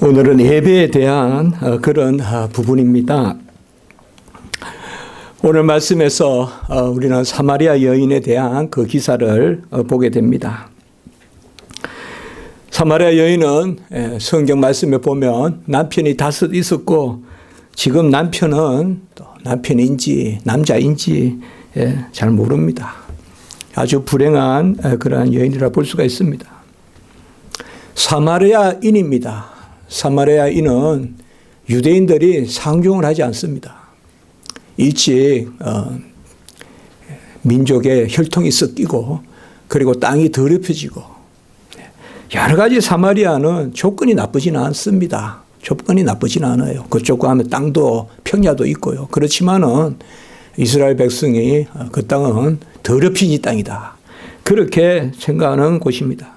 오늘은 예배에 대한 그런 부분입니다. 오늘 말씀에서 우리는 사마리아 여인에 대한 그 기사를 보게 됩니다. 사마리아 여인은 성경 말씀에 보면 남편이 5 있었고 지금 남편은 또 남편인지 남자인지 잘 모릅니다. 아주 불행한 그러한 여인이라 볼 수가 있습니다. 사마리아인입니다. 사마리아인은 유대인들이 상종을 하지 않습니다. 일찍 민족의 혈통이 섞이고 그리고 땅이 더럽혀지고 여러 가지 사마리아는 조건이 나쁘지는 않습니다. 조건이 나쁘지는 않아요. 그쪽과 하면 땅도 평야도 있고요. 그렇지만은 이스라엘 백성이 그 땅은 더럽힌 땅이다. 그렇게 생각하는 곳입니다.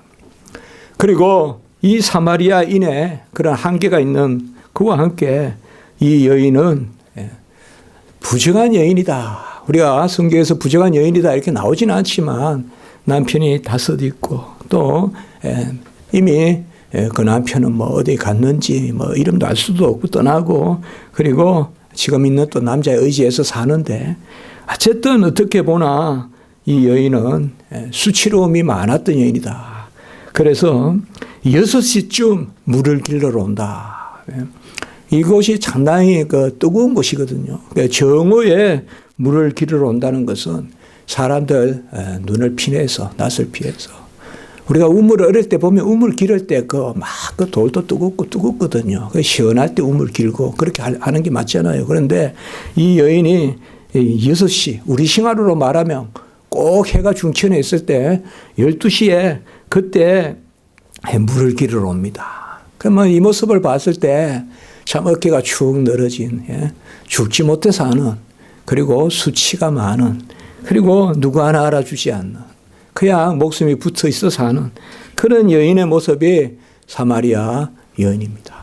그리고 이 사마리아인의 그런 한계가 있는 그와 함께 이 여인은 부정한 여인이다. 우리가 성경에서 부정한 여인이다 이렇게 나오지는 않지만 남편이 5 있고 또 이미 그 남편은 뭐 어디 갔는지 뭐 이름도 알 수도 없고 떠나고 그리고 지금 있는 또 남자의 의지에서 사는데 어쨌든 어떻게 보나 이 여인은 수치로움이 많았던 여인이다. 그래서 6시쯤 물을 길러러 온다. 이곳이 상당히 뜨거운 곳이거든요. 정오에 물을 길러러 온다는 것은 사람들 눈을 피해서 낯을 피해서 우리가 우물을 어릴 때 보면 우물 기를 때 그 돌도 뜨겁거든요. 시원할 때 우물 길고 그렇게 하는 게 맞잖아요. 그런데 이 여인이 6시 우리 싱하루로 말하면 꼭 해가 중천에 있을 때 12시에 그때 물을 길러 옵니다. 그러면 이 모습을 봤을 때 참 어깨가 축 늘어진 죽지 못해 사는 그리고 수치가 많은 그리고 누구 하나 알아주지 않는 그냥 목숨이 붙어 있어 사는 그런 여인의 모습이 사마리아 여인입니다.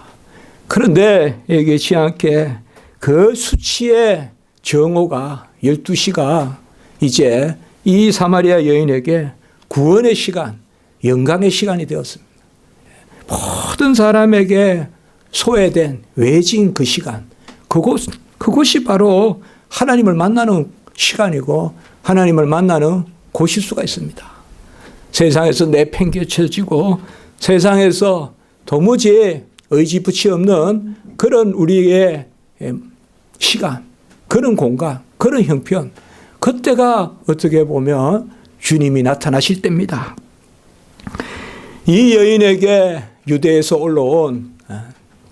그런데 예기치 않게 그 수치의 정오가 12시가 이제 이 사마리아 여인에게 구원의 시간, 영광의 시간이 되었습니다. 모든 사람에게 소외된 외진 그 시간, 그곳이 바로 하나님을 만나는 시간이고 하나님을 만나는 곳일 수가 있습니다. 세상에서 내팽개쳐지고 세상에서 도무지 의지부치 없는 그런 우리의 시간, 그런 공간, 그런 형편, 그때가 어떻게 보면 주님이 나타나실 때입니다. 이 여인에게 유대에서 올라온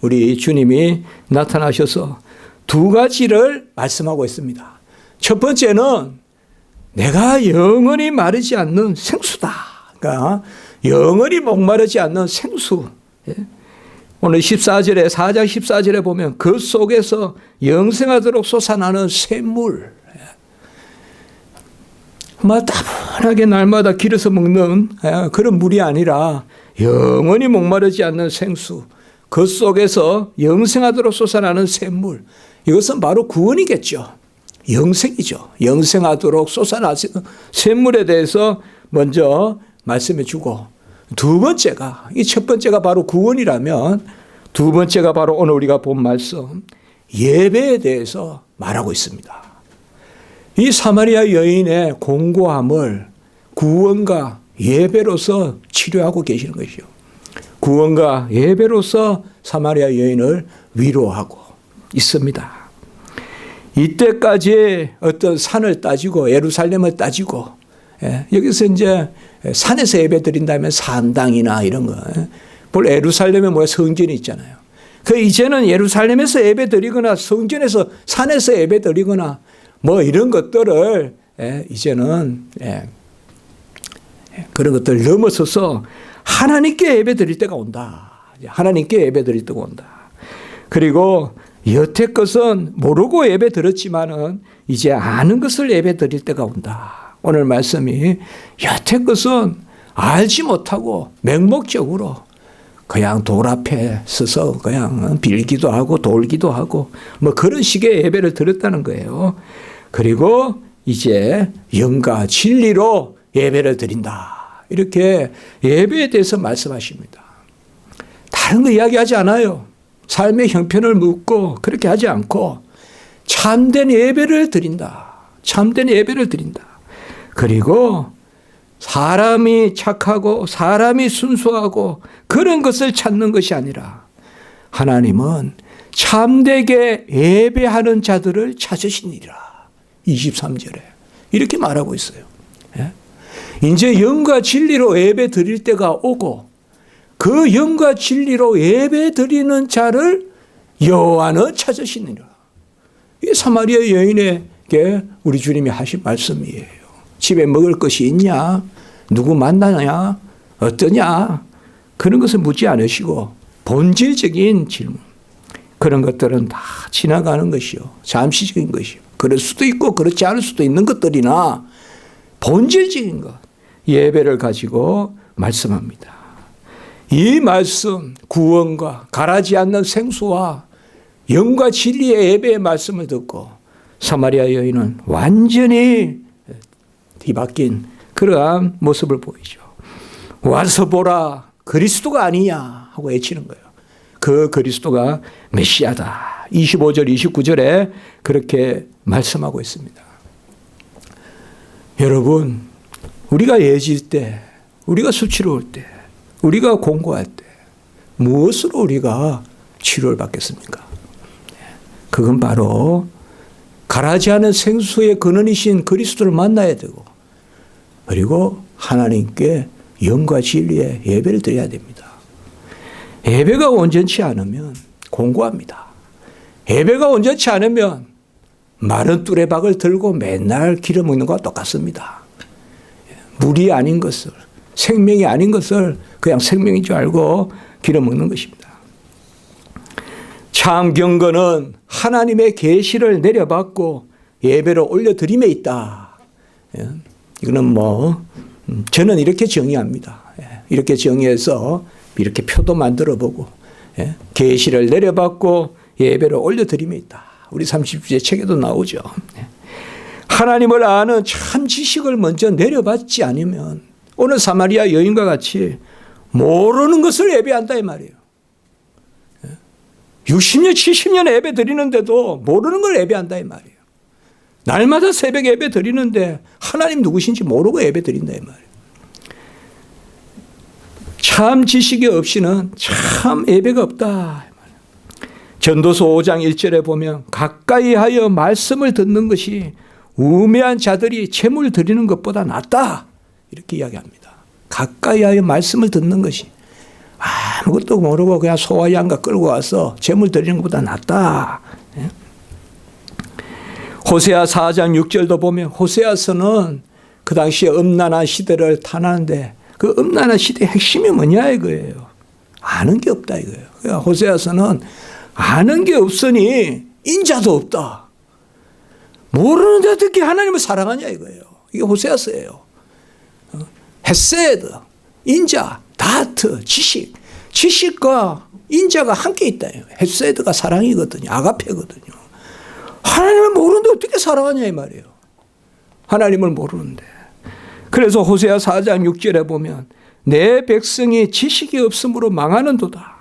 우리 주님이 나타나셔서 2 가지를 말씀하고 있습니다. 첫 번째는 내가 영원히 마르지 않는 생수다. 그러니까 영원히 목마르지 않는 생수. 오늘 14절에 4장 14절에 보면 그 속에서 영생하도록 솟아나는 샘물. 따분하게 날마다 길어서 먹는 그런 물이 아니라 영원히 목마르지 않는 생수. 그 속에서 영생하도록 솟아나는 샘물. 이것은 바로 구원이겠죠. 영생이죠. 영생하도록 솟아나는 샘물에 대해서 먼저 말씀해 주고 두 번째가 이 첫 번째가 바로 구원이라면 두 번째가 바로 오늘 우리가 본 말씀 예배에 대해서 말하고 있습니다. 이 사마리아 여인의 공고함을 구원과 예배로서 치료하고 계시는 것이요. 구원과 예배로서 사마리아 여인을 위로하고 있습니다. 이때까지 어떤 산을 따지고 예루살렘을 따지고 여기서 이제 산에서 예배 드린다면 산당이나 이런 거. 볼 예루살렘에 성전이 있잖아요. 이제는 예루살렘에서 예배 드리거나 성전에서 산에서 예배 드리거나 이런 것들을 이제는 그런 것들을 넘어서서 하나님께 예배 드릴 때가 온다. 하나님께 예배 드릴 때가 온다. 그리고 여태껏은 모르고 예배 드렸지만은 이제 아는 것을 예배 드릴 때가 온다. 오늘 말씀이 여태껏은 알지 못하고 맹목적으로 그냥 돌 앞에 서서 그냥 빌기도 하고 돌기도 하고 그런 식의 예배를 드렸다는 거예요. 그리고 이제 영과 진리로 예배를 드린다. 이렇게 예배에 대해서 말씀하십니다. 다른 거 이야기하지 않아요. 삶의 형편을 묻고 그렇게 하지 않고 참된 예배를 드린다. 참된 예배를 드린다. 그리고 사람이 착하고 사람이 순수하고 그런 것을 찾는 것이 아니라 하나님은 참되게 예배하는 자들을 찾으시니라. 23절에 이렇게 말하고 있어요. 예? 이제 영과 진리로 예배 드릴 때가 오고 그 영과 진리로 예배 드리는 자를 여호와는 찾으시니라. 이게 사마리아 여인에게 우리 주님이 하신 말씀이에요. 집에 먹을 것이 있냐? 누구 만나냐? 어떠냐? 그런 것을 묻지 않으시고 본질적인 질문. 그런 것들은 다 지나가는 것이요. 잠시적인 것이요. 그럴 수도 있고 그렇지 않을 수도 있는 것들이나 본질적인 것. 예배를 가지고 말씀합니다. 이 말씀, 구원과 가라지 않는 생수와 영과 진리의 예배의 말씀을 듣고 사마리아 여인은 완전히 뒤바뀐 그러한 모습을 보이죠. 와서 보라, 그리스도가 아니냐 하고 외치는 거예요. 그 그리스도가 메시아다. 25절, 29절에 그렇게 말씀하고 있습니다. 여러분, 우리가 예질 때, 우리가 수치로울 때, 우리가 공고할 때 무엇으로 우리가 치료를 받겠습니까? 그건 바로 가라지 않은 생수의 근원이신 그리스도를 만나야 되고 그리고 하나님께 영과 진리의 예배를 드려야 됩니다. 예배가 온전치 않으면 공고합니다. 예배가 온전치 않으면 마른 뚜레박을 들고 맨날 기름 먹는 것과 똑같습니다. 물이 아닌 것을, 생명이 아닌 것을 그냥 생명인 줄 알고 기름 먹는 것입니다. 참 경건은 하나님의 계시를 내려받고 예배를 올려드림에 있다. 이거는 저는 이렇게 정의합니다. 이렇게 정의해서 이렇게 표도 만들어보고 계시를 내려받고 예배를 올려드림에 있다. 우리 30주제 책에도 나오죠. 하나님을 아는 참 지식을 먼저 내려받지 않으면 오늘 사마리아 여인과 같이 모르는 것을 예배한다 이 말이에요. 60년, 70년 예배 드리는데도 모르는 걸 예배한다 이 말이에요. 날마다 새벽 예배 드리는데 하나님 누구신지 모르고 예배 드린다 이 말이에요. 참 지식이 없이는 참 예배가 없다. 전도서 5장 1절에 보면 가까이 하여 말씀을 듣는 것이 우매한 자들이 제물 드리는 것보다 낫다. 이렇게 이야기합니다. 가까이 하여 말씀을 듣는 것이 아무것도 모르고 그냥 소와 양과 끌고 와서 제물 드리는 것보다 낫다. 호세아 4장 6절도 보면 호세아서는 그 당시에 음란한 시대를 탄하는데 그 음란한 시대의 핵심이 뭐냐 이거예요. 아는 게 없다 이거예요. 그러니까 호세아서는 아는 게 없으니 인자도 없다. 모르는데 어떻게 하나님을 사랑하냐 이거예요. 이게 호세아서예요. 헤세드, 인자, 다트, 지식. 지식과 인자가 함께 있다. 헤세드가 사랑이거든요. 아가페거든요. 하나님을 모르는데 어떻게 사랑하냐 이 말이에요. 하나님을 모르는데. 그래서 호세아 4장 6절에 보면 내 백성이 지식이 없으므로 망하는도다.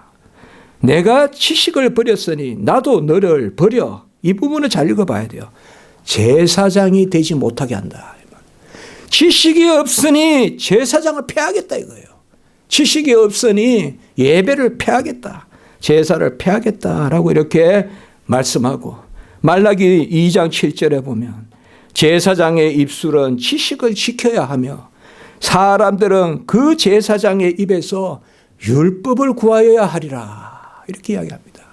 내가 지식을 버렸으니 나도 너를 버려. 이 부분을 잘 읽어봐야 돼요. 제사장이 되지 못하게 한다. 지식이 없으니 제사장을 폐하겠다 이거예요. 지식이 없으니 예배를 폐하겠다. 제사를 폐하겠다라고 이렇게 말씀하고 말라기 2장 7절에 보면 제사장의 입술은 지식을 지켜야 하며 사람들은 그 제사장의 입에서 율법을 구하여야 하리라. 이렇게 이야기합니다.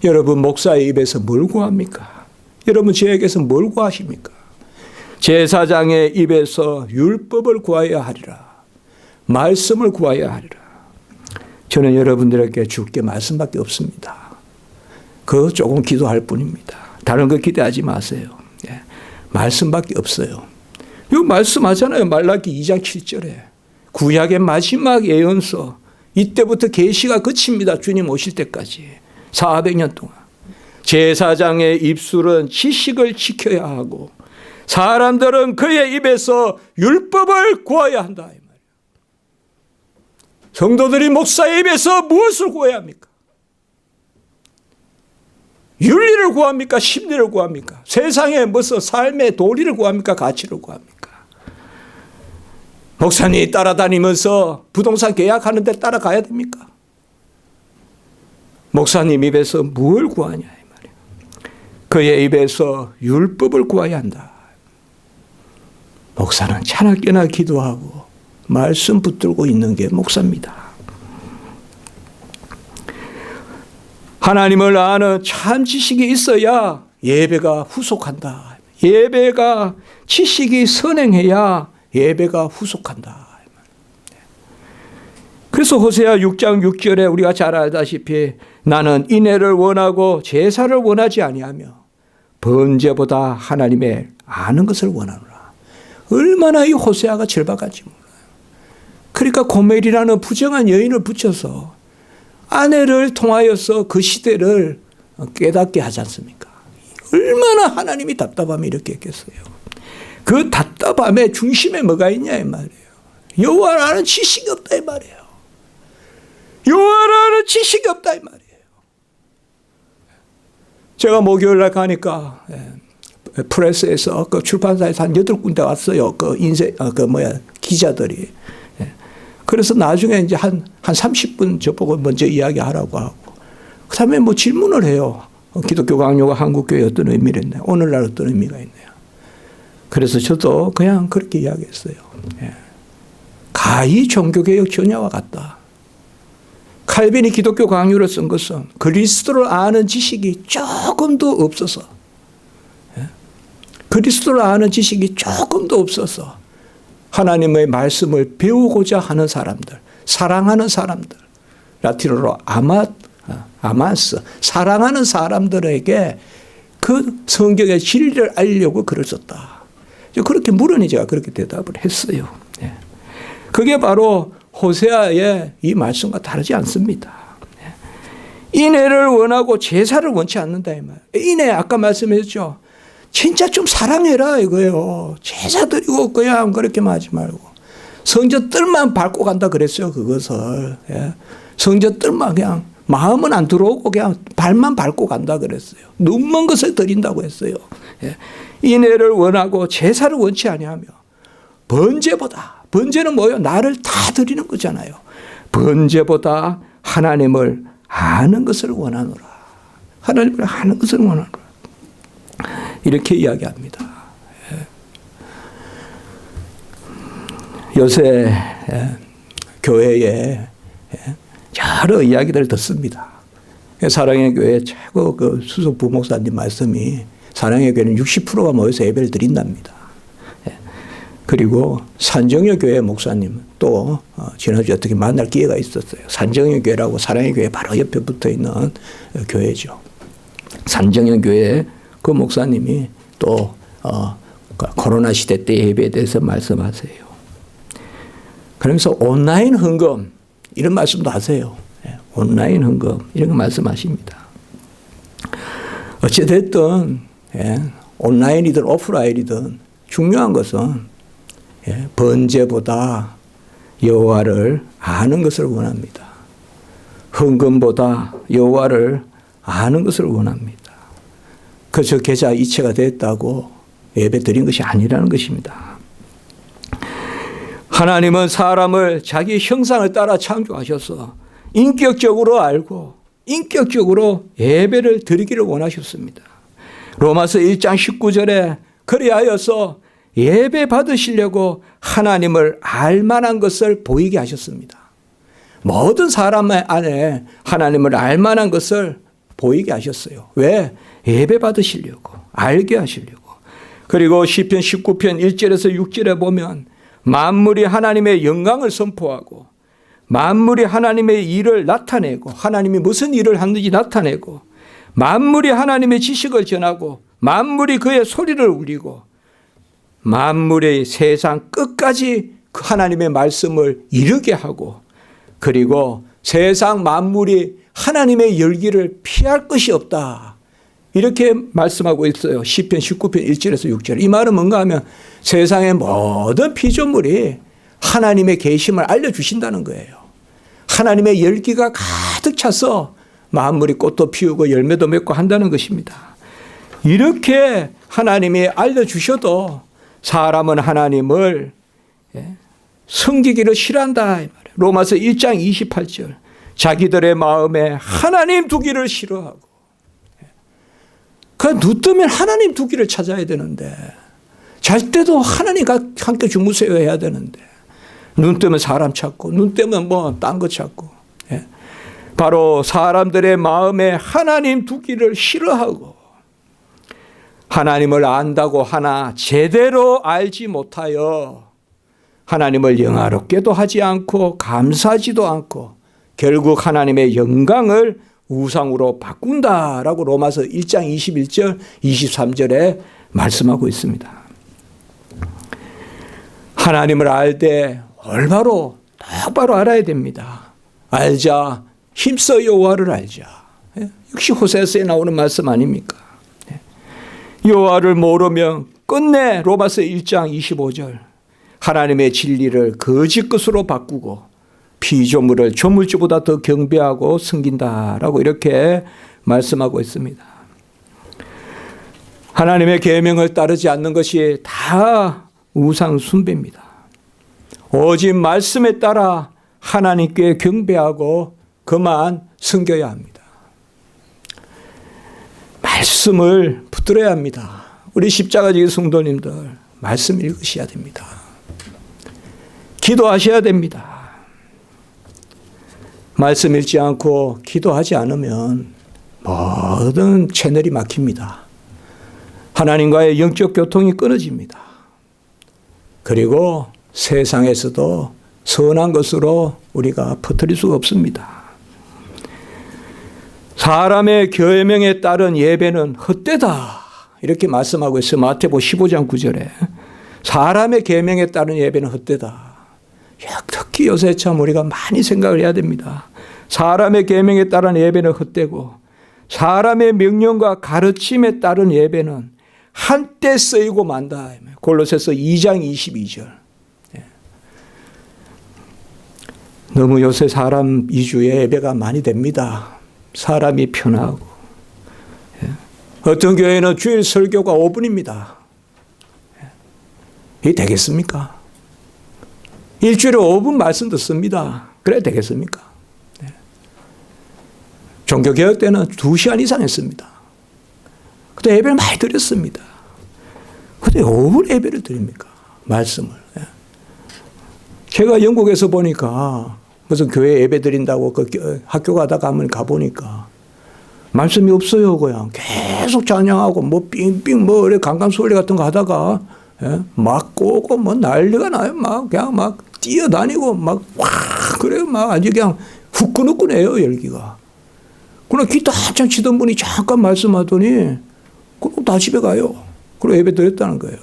여러분 목사의 입에서 뭘 구합니까? 여러분 저에게서 뭘 구하십니까? 제사장의 입에서 율법을 구하여야 하리라. 말씀을 구하여야 하리라. 저는 여러분들에게 줄 게 말씀밖에 없습니다. 그거 조금 기도할 뿐입니다. 다른 거 기대하지 마세요. 말씀밖에 없어요. 이거 말씀하잖아요. 말라기 2장 7절에. 구약의 마지막 예언서. 이때부터 계시가 그칩니다. 주님 오실 때까지. 400년 동안. 제사장의 입술은 지식을 지켜야 하고 사람들은 그의 입에서 율법을 구해야 한다. 성도들이 목사의 입에서 무엇을 구해야 합니까? 윤리를 구합니까? 심리를 구합니까? 세상의 무슨 삶의 도리를 구합니까? 가치를 구합니까? 목사님이 따라다니면서 부동산 계약하는 데 따라가야 됩니까? 목사님 입에서 뭘 구하냐 이 말이에요. 그의 입에서 율법을 구해야 한다. 목사는 차나깨나 기도하고 말씀 붙들고 있는 게 목사입니다. 하나님을 아는 참 지식이 있어야 예배가 후속한다. 예배가 지식이 선행해야 예배가 후속한다. 그래서 호세아 6장 6절에 우리가 잘 알다시피 나는 인애를 원하고 제사를 원하지 아니하며 번제보다 하나님의 아는 것을 원하노라. 얼마나 이 호세아가 절박한지 몰라요. 그러니까 고멜이라는 부정한 여인을 붙여서 아내를 통하여서 그 시대를 깨닫게 하지 않습니까? 얼마나 하나님이 답답함이 이렇게 했겠어요. 그 답답함의 중심에 뭐가 있냐 이 말이에요. 여호와를 아는 지식이 없다 이 말이에요. 여호와를 아는 지식이 없다 이 말이에요. 제가 목요일 날 가니까 프레스에서 그 출판사에서 한 8군데 왔어요. 그 기자들이. 그래서 나중에 이제 한 30분 저보고 먼저 이야기하라고 하고, 그 다음에 뭐 질문을 해요. 기독교 강요가 한국교회에 어떤 의미를 있나요? 오늘날 어떤 의미가 있나요? 그래서 저도 그냥 그렇게 이야기했어요. 가히 종교개혁 전야와 같다. 칼빈이 기독교 강요를 쓴 것은 그리스도를 아는 지식이 조금도 없어서, 그리스도를 아는 지식이 조금도 없어서 하나님의 말씀을 배우고자 하는 사람들, 사랑하는 사람들, 라틴어로 아마스, 사랑하는 사람들에게 그 성경의 진리를 알려고 글을 썼다. 그렇게 물으니 제가 그렇게 대답을 했어요. 그게 바로 호세아의 이 말씀과 다르지 않습니다. 인애를 원하고 제사를 원치 않는다 이 말. 인애 아까 말씀했죠. 진짜 좀 사랑해라 이거예요. 제사 드리고 그냥 그렇게만 하지 말고 성전 뜰만 밟고 간다 그랬어요. 그것을 성전 뜰만 그냥 마음은 안 들어오고 그냥 발만 밟고 간다 그랬어요. 눈먼 것을 드린다고 했어요. 인애를 원하고 제사를 원치 아니하며 번제보다, 번제는 뭐예요? 나를 다 드리는 거잖아요. 번제보다 하나님을 아는 것을 원하노라. 하나님을 아는 것을 원하노라. 이렇게 이야기합니다. 요새 교회에 여러 이야기들을 듣습니다. 사랑의 교회 최고 그 수석 부목사님 말씀이 사랑의 교회는 60%가 모여서 예배를 드린답니다. 그리고 산정여 교회 목사님 또 지난주에 어떻게 만날 기회가 있었어요. 산정여 교회라고 사랑의 교회 바로 옆에 붙어 있는 교회죠. 산정여 교회 그 목사님이 또 코로나 시대 때 예배에 대해서 말씀하세요. 그러면서 온라인 헌금 이런 말씀도 하세요. 온라인 헌금 이런 거 말씀하십니다. 어찌됐든 온라인이든 오프라인이든 중요한 것은 번제보다 여호와를 아는 것을 원합니다. 헌금보다 여호와를 아는 것을 원합니다. 그저 계좌 이체가 됐다고 예배 드린 것이 아니라는 것입니다. 하나님은 사람을 자기 형상을 따라 창조하셔서 인격적으로 알고 인격적으로 예배를 드리기를 원하셨습니다. 로마서 1장 19절에 그리하여서 예배 받으시려고 하나님을 알만한 것을 보이게 하셨습니다. 모든 사람 안에 하나님을 알만한 것을 보이게 하셨어요. 왜? 예배 받으시려고, 알게 하시려고. 그리고 시편 19편 1절에서 6절에 보면 만물이 하나님의 영광을 선포하고 만물이 하나님의 일을 나타내고 하나님이 무슨 일을 하는지 나타내고 만물이 하나님의 지식을 전하고 만물이 그의 소리를 울리고 만물의 세상 끝까지 그 하나님의 말씀을 이루게 하고 그리고 세상 만물이 하나님의 열기를 피할 것이 없다. 이렇게 말씀하고 있어요. 시편 19편 1절에서 6절. 이 말은 뭔가 하면 세상의 모든 피조물이 하나님의 계심을 알려주신다는 거예요. 하나님의 열기가 가득 차서 만물이 꽃도 피우고 열매도 맺고 한다는 것입니다. 이렇게 하나님이 알려주셔도 사람은 하나님을 섬기기를 싫어한다. 로마서 1장 28절. 자기들의 마음에 하나님 두기를 싫어하고. 그러니까 눈 뜨면 하나님 두기를 찾아야 되는데, 잘 때도 하나님과 함께 주무세요 해야 되는데, 눈 뜨면 사람 찾고, 눈 뜨면 뭐 딴 거 찾고. 바로 사람들의 마음에 하나님 두기를 싫어하고, 하나님을 안다고 하나 제대로 알지 못하여 하나님을 영화롭게도 하지 않고 감사하지도 않고 결국 하나님의 영광을 우상으로 바꾼다라고 로마서 1장 21절 23절에 말씀하고 있습니다. 하나님을 알 때 올바로 똑바로 알아야 됩니다. 알자 힘써 여호와를 알자. 역시 호세아서에 나오는 말씀 아닙니까? 여호와를 모르면 끝내 로마서 1장 25절 하나님의 진리를 거짓 것으로 바꾸고 피조물을 조물주보다 더 경배하고 섬긴다라고 이렇게 말씀하고 있습니다. 하나님의 계명을 따르지 않는 것이 다 우상 숭배입니다. 오직 말씀에 따라 하나님께 경배하고 그만 섬겨야 합니다. 말씀을 붙들어야 합니다. 우리 십자가지기 성도님들 말씀 읽으셔야 됩니다. 기도하셔야 됩니다. 말씀 읽지 않고 기도하지 않으면 모든 채널이 막힙니다. 하나님과의 영적 교통이 끊어집니다. 그리고 세상에서도 선한 것으로 우리가 퍼뜨릴 수가 없습니다. 사람의 계명에 따른 예배는 헛되다 이렇게 말씀하고 있어요. 마태복음 15장 9절에 사람의 계명에 따른 예배는 헛되다. 특히 요새 참 우리가 많이 생각을 해야 됩니다. 사람의 계명에 따른 예배는 헛되고 사람의 명령과 가르침에 따른 예배는 한때 쓰이고 만다. 골로새서 2장 22절. 너무 요새 사람 위주의 예배가 많이 됩니다. 사람이 편하고. 어떤 교회는 주일 설교가 5분입니다. 이게 되겠습니까? 일주일에 5분 말씀 듣습니다. 그래 되겠습니까? 종교개혁 때는 2시간 이상 했습니다. 그때 예배를 많이 드렸습니다. 근데 5분 예배를 드립니까? 말씀을. 제가 영국에서 보니까 무슨 교회 예배 드린다고 그 학교 가다가 한번 가보니까 말씀이 없어요. 그냥 계속 찬양하고 뭐 삥삥 뭐 강간소리 같은 거 하다가 막 꼬고 뭐 난리가 나요. 막 그냥 막 뛰어다니고 막 그래요. 막 아주 그냥 후끈후끈해요. 열기가. 그러나 기타 한참 치던 분이 잠깐 말씀하더니 그럼 다 집에 가요. 그리고 예배 드렸다는 거예요.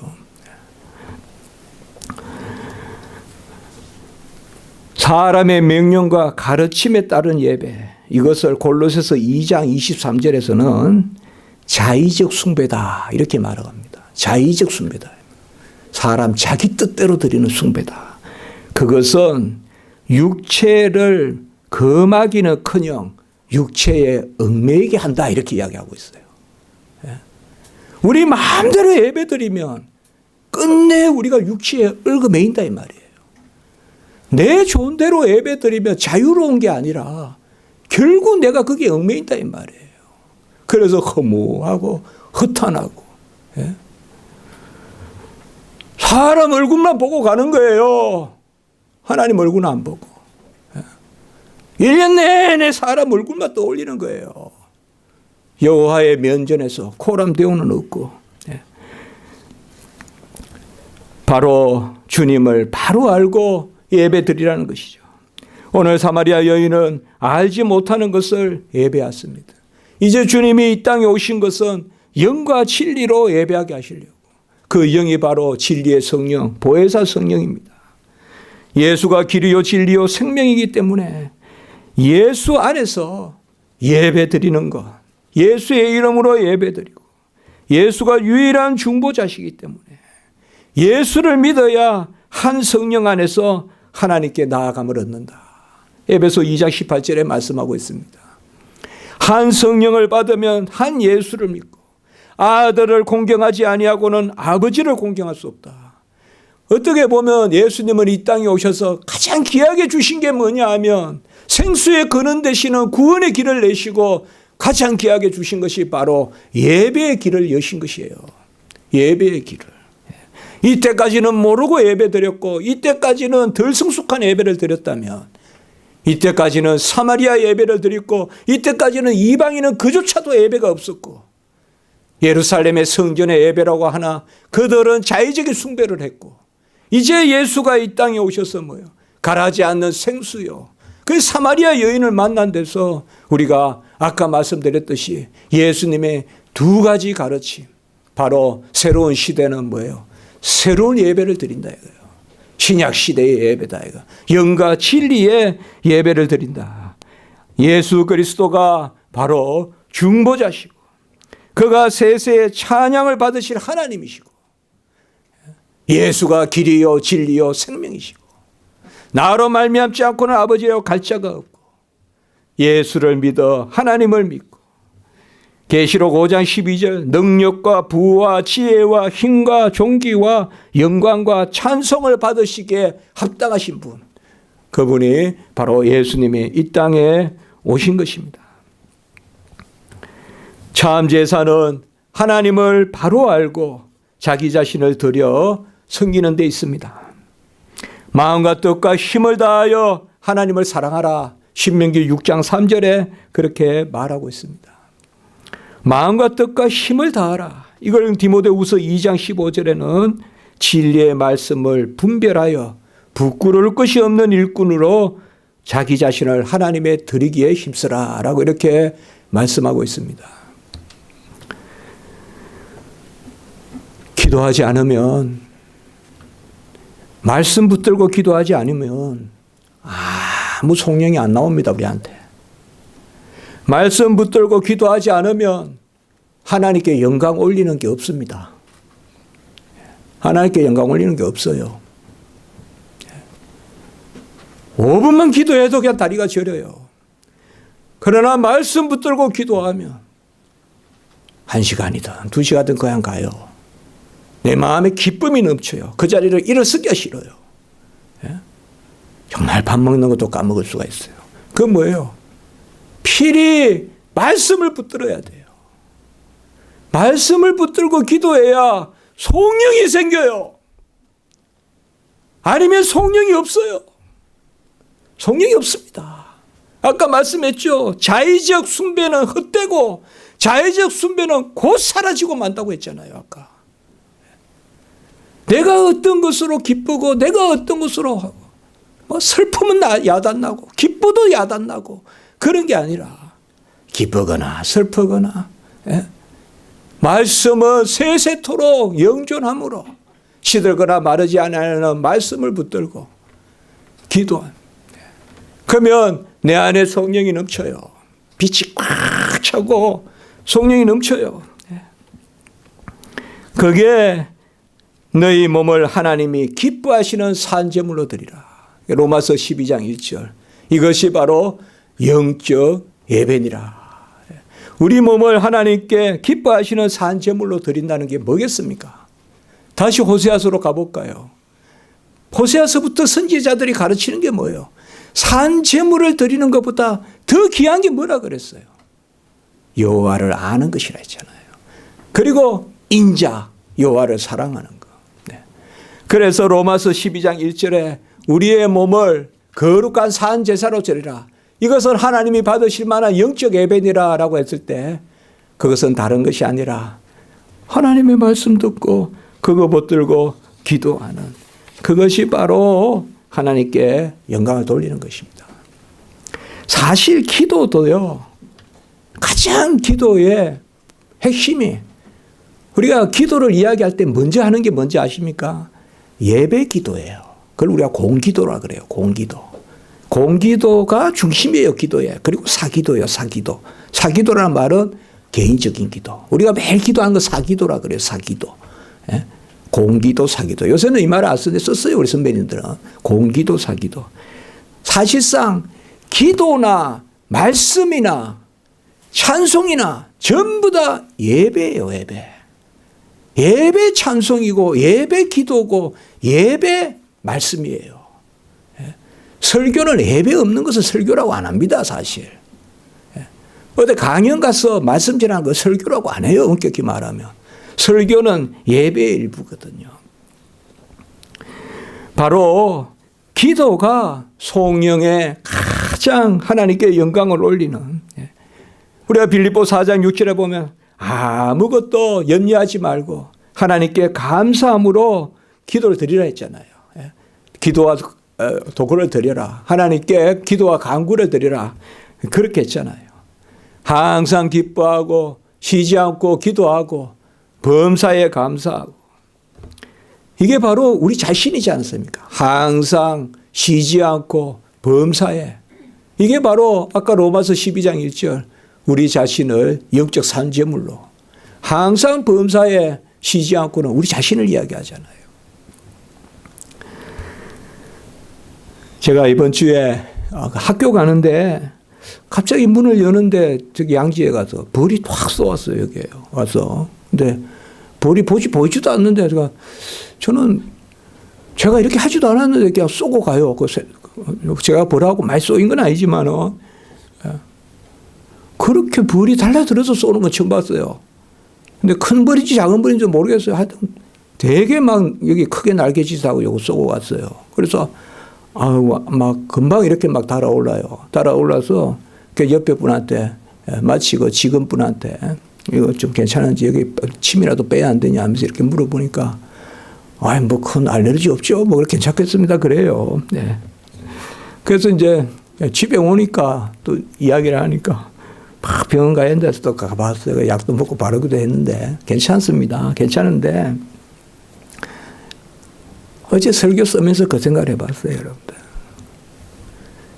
사람의 명령과 가르침에 따른 예배, 이것을 골로새서 2장 23절에서는 자의적 숭배다 이렇게 말합니다. 자의적 숭배다. 사람 자기 뜻대로 드리는 숭배다. 그것은 육체를 금하기는커녕 육체에 얽매이게 한다 이렇게 이야기하고 있어요. 우리 마음대로 예배드리면 끝내 우리가 육체에 얽매인다 이 말이에요. 내 좋은 대로 예배드리면 자유로운 게 아니라 결국 내가 거기에 얽매인다 이 말이에요. 그래서 허무하고 허탄하고 사람 얼굴만 보고 가는 거예요. 하나님 얼굴은 안 보고 1년 내내 사람 얼굴만 떠올리는 거예요. 여호와의 면전에서 코람대오는 없고 바로 주님을 바로 알고 예배드리라는 것이죠. 오늘 사마리아 여인은 알지 못하는 것을 예배했습니다. 이제 주님이 이 땅에 오신 것은 영과 진리로 예배하게 하시려고. 그 영이 바로 진리의 성령, 보혜사 성령입니다. 예수가 길이요 진리요 생명이기 때문에 예수 안에서 예배드리는 것, 예수의 이름으로 예배드리고 예수가 유일한 중보자시기 때문에 예수를 믿어야 한 성령 안에서 하나님께 나아감을 얻는다. 에베소 2장 18절에 말씀하고 있습니다. 한 성령을 받으면 한 예수를 믿고 아들을 공경하지 아니하고는 아버지를 공경할 수 없다. 어떻게 보면 예수님은 이 땅에 오셔서 가장 귀하게 주신 게 뭐냐 하면 생수의 근원 되시는 구원의 길을 내시고 가장 귀하게 주신 것이 바로 예배의 길을 여신 것이에요. 예배의 길을. 이때까지는 모르고 예배 드렸고 이때까지는 덜 성숙한 예배를 드렸다면 이때까지는 사마리아 예배를 드렸고 이때까지는 이방인은 그조차도 예배가 없었고 예루살렘의 성전의 예배라고 하나 그들은 자의적인 숭배를 했고 이제 예수가 이 땅에 오셔서 뭐요? 가라지 않는 생수요. 그 사마리아 여인을 만난 데서 우리가 아까 말씀드렸듯이 예수님의 두 가지 가르침 바로 새로운 시대는 뭐예요? 새로운 예배를 드린다 이거예요. 신약 시대의 예배다 이거. 영과 진리의 예배를 드린다. 예수 그리스도가 바로 중보자시고 그가 세세의 찬양을 받으실 하나님이시고 예수가 길이요 진리요 생명이시고 나로 말미암지 않고는 아버지여 갈 자가 없고 예수를 믿어 하나님을 믿고 계시록 5장 12절 능력과 부와 지혜와 힘과 존귀와 영광과 찬송을 받으시기에 합당하신 분 그분이 바로 예수님이 이 땅에 오신 것입니다. 참 제사는 하나님을 바로 알고 자기 자신을 드려 섬기는 데 있습니다. 마음과 뜻과 힘을 다하여 하나님을 사랑하라. 신명기 6장 3절에 그렇게 말하고 있습니다. 마음과 뜻과 힘을 다하라. 이걸 디모데후서 2장 15절에는 진리의 말씀을 분별하여 부끄러울 것이 없는 일꾼으로 자기 자신을 하나님에 드리기에 힘쓰라 라고 이렇게 말씀하고 있습니다. 기도하지 않으면 말씀 붙들고 기도하지 않으면 아무 성령이 안 나옵니다. 우리한테. 말씀 붙들고 기도하지 않으면 하나님께 영광 올리는 게 없습니다. 하나님께 영광 올리는 게 없어요. 5분만 기도해도 그냥 다리가 저려요. 그러나 말씀 붙들고 기도하면 1시간이든 2시간이든 그냥 가요. 내 마음에 기쁨이 넘쳐요. 그 자리를 일어서기가 싫어요. 예? 정말 밥 먹는 것도 까먹을 수가 있어요. 그건 뭐예요? 필히 말씀을 붙들어야 돼요. 말씀을 붙들고 기도해야 성령이 생겨요. 아니면 성령이 없어요. 성령이 없습니다. 아까 말씀했죠. 자의적 숭배는 헛되고 자의적 숭배는 곧 사라지고 만다고 했잖아요. 아까. 내가 어떤 것으로 기쁘고 내가 어떤 것으로 슬픔은 야단나고 기뻐도 야단나고 그런 게 아니라 기쁘거나 슬프거나 말씀은 세세토록 영존함으로 시들거나 마르지 않는 말씀을 붙들고 기도한. 그러면 내 안에 성령이 넘쳐요. 빛이 꽉 차고 성령이 넘쳐요. 그게 너희 몸을 하나님이 기뻐하시는 산제물로 드리라. 로마서 12장 1절. 이것이 바로 영적 예배니라. 우리 몸을 하나님께 기뻐하시는 산제물로 드린다는 게 뭐겠습니까? 다시 호세아서로 가볼까요? 호세아서부터 선지자들이 가르치는 게 뭐예요? 산제물을 드리는 것보다 더 귀한 게 뭐라 그랬어요? 여호와를 아는 것이라 했잖아요. 그리고 인자, 여호와를 사랑하는 것. 그래서 로마서 12장 1절에 우리의 몸을 거룩한 산 제사로 드리라. 이것은 하나님이 받으실 만한 영적 예배니라 라고 했을 때 그것은 다른 것이 아니라 하나님의 말씀 듣고 그거 붙들고 기도하는 그것이 바로 하나님께 영광을 돌리는 것입니다. 사실 기도도요. 가장 기도의 핵심이 우리가 기도를 이야기할 때 먼저 하는 게 뭔지 아십니까? 예배 기도예요. 그걸 우리가 공기도라 그래요. 공기도. 공기도가 중심이에요. 기도에. 그리고 사기도예요. 사기도. 사기도라는 말은 개인적인 기도. 우리가 매일 기도하는 거 사기도라 그래요. 사기도. 예? 공기도 사기도. 요새는 이 말을 안 쓰는데 썼어요. 우리 선배님들은. 공기도 사기도. 사실상 기도나 말씀이나 찬송이나 전부 다 예배예요, 예배. 예배 찬송이고 예배 기도고 예배 말씀이에요. 설교는 예배 없는 것을 설교라고 안 합니다, 사실. 어디 강연 가서 말씀 전하는 거 설교라고 안 해요, 엄격히 말하면. 설교는 예배의 일부거든요. 바로 기도가 성령에 가장 하나님께 영광을 올리는, 우리가 빌립보 4장 6절에 보면 아무것도 염려하지 말고 하나님께 감사함으로 기도를 드리라 했잖아요. 기도와 도구를 드려라. 하나님께 기도와 간구를 드리라. 그렇게 했잖아요. 항상 기뻐하고 쉬지 않고 기도하고 범사에 감사하고. 이게 바로 우리 자신이지 않습니까? 항상 쉬지 않고 범사에. 이게 바로 아까 로마서 12장 1절 우리 자신을 영적 산재물로 항상 범사에 쉬지 않고는 우리 자신을 이야기하잖아요. 제가 이번 주에 학교 가는데 갑자기 문을 여는데 저기 양지에 가서 벌이 확 쏘았어요. 여기에 와서. 근데 벌이 보이지도 않는데 저는 제가 이렇게 하지도 않았는데 그냥 쏘고 가요. 제가 벌하고 많이 쏘인 건 아니지만 그렇게 벌이 달라들어서 쏘는 건 처음 봤어요. 근데 큰 벌인지 작은 벌인지 모르겠어요. 하여튼 되게 막 여기 크게 날개짓하고 요거 쏘고 갔어요. 그래서 막 금방 이렇게 막 달아올라서 그 옆에 분한테 마치 그 직원분한테 이거 좀 괜찮은지 여기 침이라도 빼야 안 되냐 하면서 이렇게 물어보니까 뭐 큰 알레르기 없죠. 뭐 괜찮겠습니다. 그래요. 네. 그래서 이제 집에 오니까 또 이야기를 하니까 막 병원 가야 된다서 또 가봤어요. 약도 먹고 바르기도 했는데 괜찮습니다. 괜찮은데 어제 설교 쓰면서 그 생각을 해봤어요, 여러분들.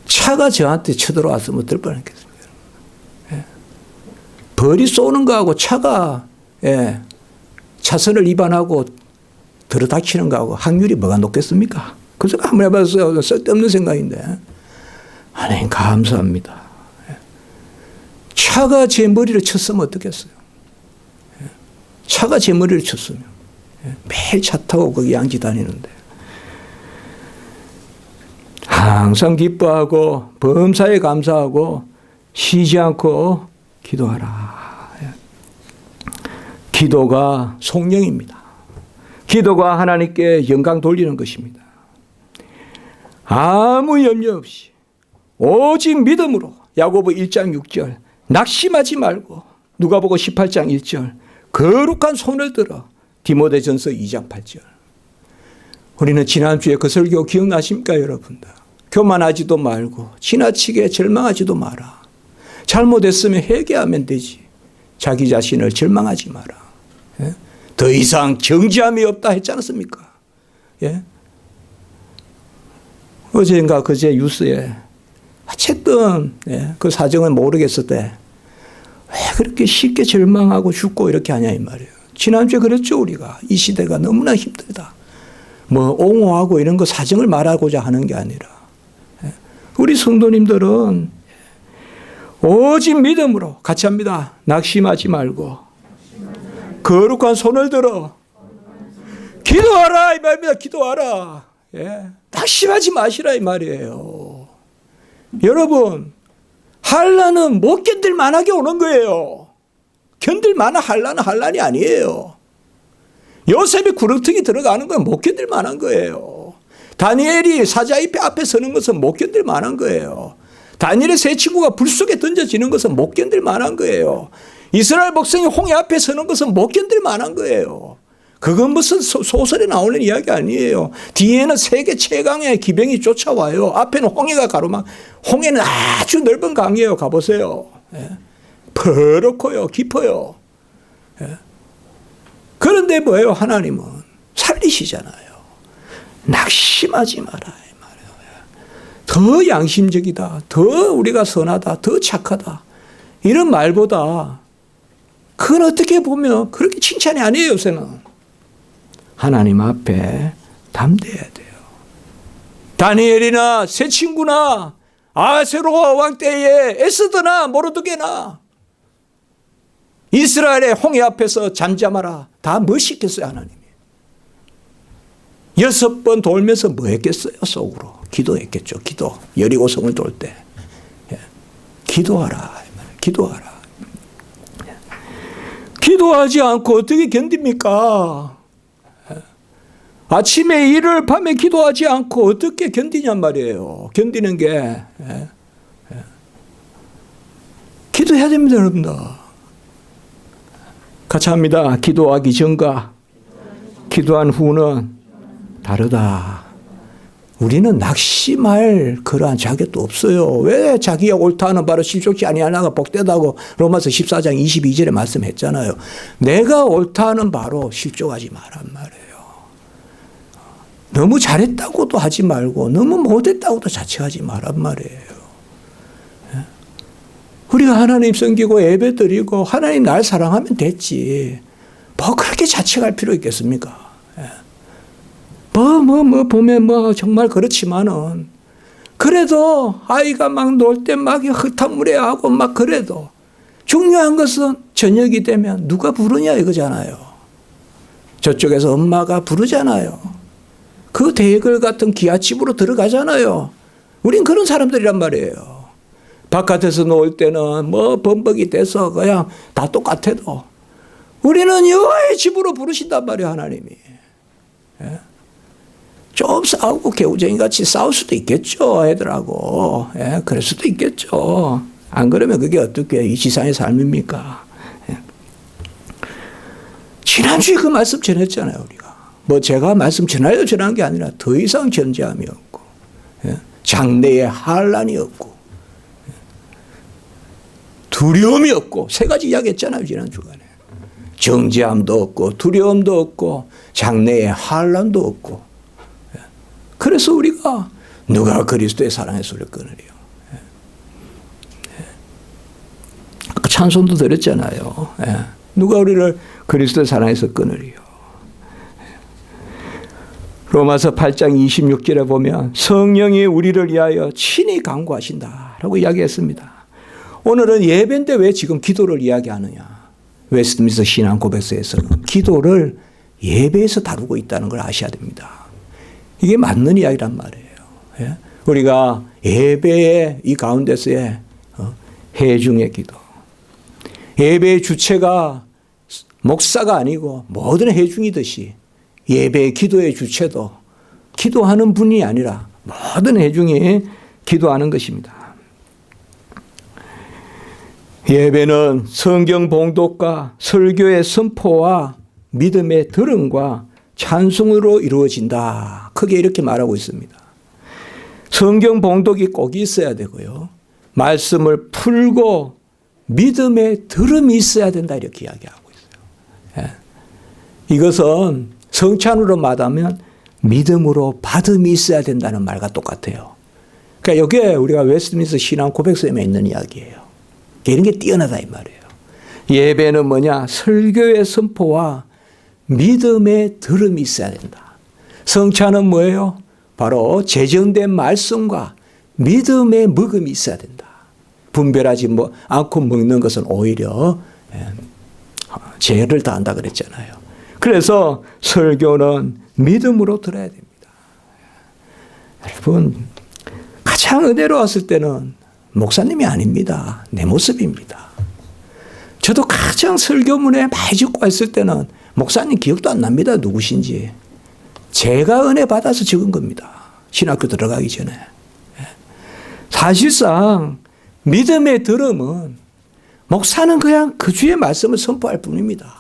차가 저한테 쳐들어왔으면 어떨 뻔했겠습니까? 예. 벌이 쏘는 거하고 차가 차선을 위반하고 들어닥치는 거하고 확률이 뭐가 높겠습니까? 그 생각 한번 해봤어요. 쓸데없는 생각인데. 하나님 감사합니다. 차가 제 머리를 쳤으면 어떻겠어요? 차가 제 머리를 쳤으면. 매일 차 타고 거기 양지 다니는데. 항상 기뻐하고 범사에 감사하고 쉬지 않고 기도하라. 기도가 성령입니다. 기도가 하나님께 영광 돌리는 것입니다. 아무 염려 없이 오직 믿음으로 야고보 1장 6절 낙심하지 말고 누가복음 18장 1절 거룩한 손을 들어 디모데전서 2장 8절. 우리는 지난주에 그 설교 기억나십니까, 여러분들? 교만하지도 말고 지나치게 절망하지도 마라. 잘못했으면 회개하면 되지. 자기 자신을 절망하지 마라. 예? 더 이상 정죄함이 없다 했지 않습니까? 예? 어제인가 그제 뉴스에 어쨌든 그 사정은 모르겠을 때 왜 그렇게 쉽게 절망하고 죽고 이렇게 하냐 이 말이에요. 지난주에 그랬죠. 우리가 이 시대가 너무나 힘들다. 뭐 옹호하고 이런 거 사정을 말하고자 하는 게 아니라 우리 성도님들은 오직 믿음으로 같이 합니다. 낙심하지 말고 거룩한 손을 들어 기도하라 이 말입니다. 기도하라. 낙심하지 마시라 이 말이에요. 여러분 한란은 못 견딜 만하게 오는 거예요. 견딜 만한 한란은 한란이 아니에요. 요셉이 구렁텅이 들어가는 건 못 견딜 만한 거예요. 다니엘이 사자의 앞에 서는 것은 못 견딜 만한 거예요. 다니엘의 세 친구가 불 속에 던져지는 것은 못 견딜 만한 거예요. 이스라엘 백성이 홍해 앞에 서는 것은 못 견딜 만한 거예요. 그건 무슨 소설에 나오는 이야기 아니에요. 뒤에는 세계 최강의 기병이 쫓아와요. 앞에는 홍해가 가로막. 홍해는 아주 넓은 강이에요. 가보세요. 퍼렇고요. 깊어요. 그런데 뭐예요? 하나님은 살리시잖아요. 낙심하지 마라. 더 양심적이다. 더 우리가 선하다. 더 착하다. 이런 말보다 그건 어떻게 보면 그렇게 칭찬이 아니에요. 요새는. 하나님 앞에 담대해야 돼요. 다니엘이나 세 친구나 아하스웨로스 왕 때에 에스더나 모르드게나 이스라엘의 홍해 앞에서 잠잠하라. 다 뭐 시켰어요, 하나님이? 6번 돌면서 뭐 했겠어요, 속으로? 기도했겠죠, 기도. 여리고성을 돌 때. 기도하라. 기도하라. 기도하지 않고 어떻게 견딥니까? 아침에 일을 밤에 기도하지 않고 어떻게 견디냔 말이에요. 견디는 게. 기도해야 됩니다, 여러분들. 같이 합니다. 기도하기 전과 기도한 후는 다르다. 우리는 낙심할 그러한 자격도 없어요. 왜 자기가 옳다는 바로 실족지 아니하나가 복되다고 로마서 14장 22절에 말씀했잖아요. 내가 옳다는 바로 실족하지 말란 말이에요. 너무 잘했다고도 하지 말고 너무 못했다고도 자책하지 말란 말이에요. 우리가 하나님 섬기고 예배 드리고 하나님 날 사랑하면 됐지. 뭐 그렇게 자책할 필요 있겠습니까? 보면 정말 그렇지만은 그래도 아이가 막 놀 때 막 흙탕물에하고 막 그래도 중요한 것은 저녁이 되면 누가 부르냐 이거잖아요. 저쪽에서 엄마가 부르잖아요. 그 대걸 같은 기아집으로 들어가잖아요. 우린 그런 사람들이란 말이에요. 바깥에서 놀 때는 뭐 범벅이 돼서 그냥 다 똑같아도 우리는 여호와의 집으로 부르신단 말이에요, 하나님이. 예? 좀 싸우고 개우쟁이 같이 싸울 수도 있겠죠, 애들하고. 예? 그럴 수도 있겠죠. 안 그러면 그게 어떻게 이 지상의 삶입니까? 예? 지난주에 그 말씀 전했잖아요, 우리가. 뭐 제가 말씀 전하려 전한 게 아니라 더 이상 견제함이 없고, 예? 장래에 환난이 없고, 예? 두려움이 없고, 세 가지 이야기했잖아요, 지난 주간에. 정죄함도 없고, 두려움도 없고, 장래에 환난도 없고. 예? 그래서 우리가 누가 그리스도의 사랑의 소리를 끊으리요. 예? 예? 찬송도 들었잖아요. 예? 누가 우리를 그리스도의 사랑에서 끊으리요. 로마서 8장 26절에 보면 성령이 우리를 위하여 친히 간구하신다라고 이야기했습니다. 오늘은 예배인데 왜 지금 기도를 이야기하느냐. 웨스트민스터 신앙 고백서에서는 기도를 예배에서 다루고 있다는 걸 아셔야 됩니다. 이게 맞는 이야기란 말이에요. 예? 우리가 예배의 이 가운데서의 회중의 기도. 예배의 주체가 목사가 아니고 모든 회중이듯이 예배의 기도의 주체도 기도하는 분이 아니라 모든 회중이 기도하는 것입니다. 예배는 성경 봉독과 설교의 선포와 믿음의 들음과 찬송으로 이루어진다. 크게 이렇게 말하고 있습니다. 성경 봉독이 꼭 있어야 되고요. 말씀을 풀고 믿음의 들음이 있어야 된다. 이렇게 이야기하고 있어요. 예. 이것은 성찬으로 말하면 믿음으로 받음이 있어야 된다는 말과 똑같아요. 그러니까 이게 우리가 웨스트민스터 신앙 고백서에 있는 이야기예요. 이런 게 뛰어나다 이 말이에요. 예배는 뭐냐? 설교의 선포와 믿음의 들음이 있어야 된다. 성찬은 뭐예요? 바로 제정된 말씀과 믿음의 먹음이 있어야 된다. 분별하지 않고 먹는 것은 오히려 죄를 다한다 그랬잖아요. 그래서 설교는 믿음으로 들어야 됩니다. 여러분, 가장 은혜로웠을 때는 목사님이 아닙니다. 내 모습입니다. 저도 가장 설교문에 많이 적고 했을 때는 목사님 기억도 안 납니다. 누구신지. 제가 은혜 받아서 적은 겁니다. 신학교 들어가기 전에. 사실상 믿음의 들음은 목사는 그냥 그 주의 말씀을 선포할 뿐입니다.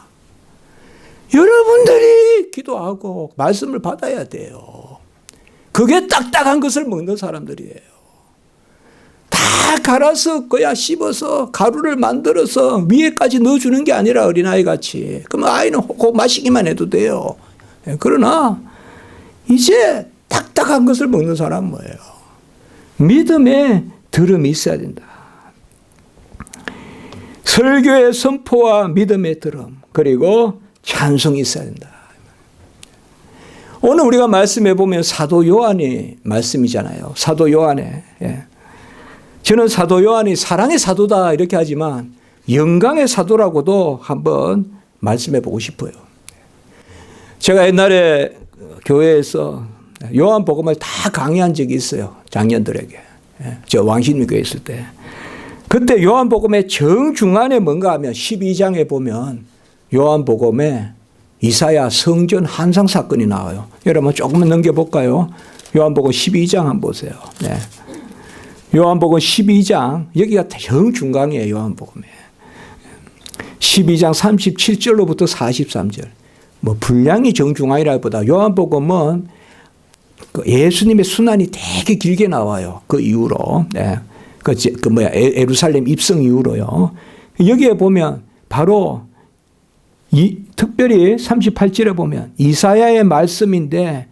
여러분들이 기도하고 말씀을 받아야 돼요. 그게 딱딱한 것을 먹는 사람들이에요. 다 갈아서 거야 씹어서 가루를 만들어서 위에까지 넣어주는 게 아니라 어린아이 같이. 그러면 아이는 혹 마시기만 해도 돼요. 그러나 이제 딱딱한 것을 먹는 사람은 뭐예요? 믿음의 들음이 있어야 된다. 설교의 선포와 믿음의 들음 그리고 찬송이 있어야 된다. 오늘 우리가 말씀해 보면 사도 요한의 말씀이잖아요. 사도 요한의 저는 사도 요한이 사랑의 사도다 이렇게 하지만 영광의 사도라고도 한번 말씀해 보고 싶어요. 제가 옛날에 교회에서 요한복음을 다 강의한 적이 있어요. 장년들에게. 저 왕신교회 있을 때. 그때 요한복음의 정중간에 뭔가 하면 12장에 보면 요한복음에 이사야 성전 환상 사건이 나와요. 여러분 조금만 넘겨볼까요? 요한복음 12장 한번 보세요. 네. 요한복음 12장 여기가 정중간이에요. 요한복음에. 12장 37절로부터 43절. 뭐 분량이 정중간이라기보다 요한복음은 그 예수님의 순환이 되게 길게 나와요. 그 이후로. 네. 예루살렘 입성 이후로요. 여기에 보면 바로 특별히 38절에 보면 이사야의 말씀인데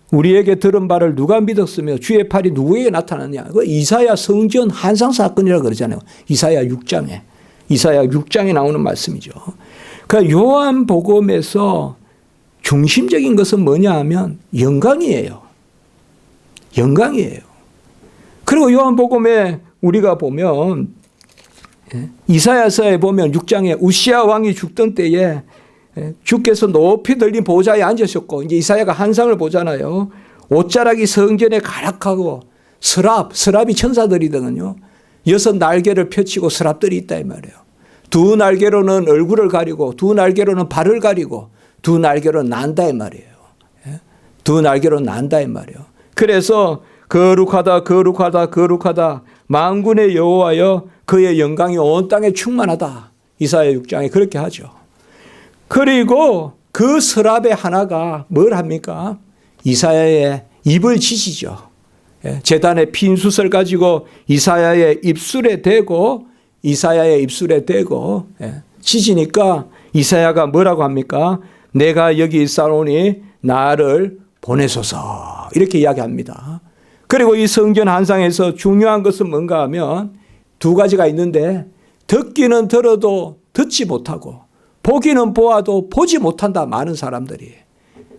우리에게 들은 바를 누가 믿었으며 주의 팔이 누구에게 나타났냐. 그 이사야 성전 환상 사건이라고 그러잖아요. 이사야 6장에 나오는 말씀이죠. 그러니까 요한복음에서 중심적인 것은 뭐냐 하면 영광이에요. 영광이에요. 그리고 요한복음에 우리가 보면 이사야서에 보면 6장에 우시아 왕이 죽던 때에 주께서 높이 들린 보좌에 앉으셨고 이제 이사야가 환상을 보잖아요. 옷자락이 성전에 가락하고 서랍이 천사들이거든요. 6 날개를 펼치고 서랍들이 있다 이 말이에요. 2 날개로는 얼굴을 가리고 2 날개로는 발을 가리고 2 날개로는 난다 이 말이에요. 2 날개로는 난다 이 말이에요. 그래서 거룩하다 거룩하다 거룩하다 만군의 여호와여 그의 영광이 온 땅에 충만하다. 이사야 6장에 그렇게 하죠. 그리고 그 서랍의 하나가 뭘 합니까? 이사야의 입을 지지죠. 제단의 핀숫을 가지고 이사야의 입술에 대고 지지니까 이사야가 뭐라고 합니까? 내가 여기 있사오니 나를 보내소서 이렇게 이야기합니다. 그리고 이 성전 환상에서 중요한 것은 뭔가 하면 2 가지가 있는데 듣기는 들어도 듣지 못하고 보기는 보아도 보지 못한다 많은 사람들이.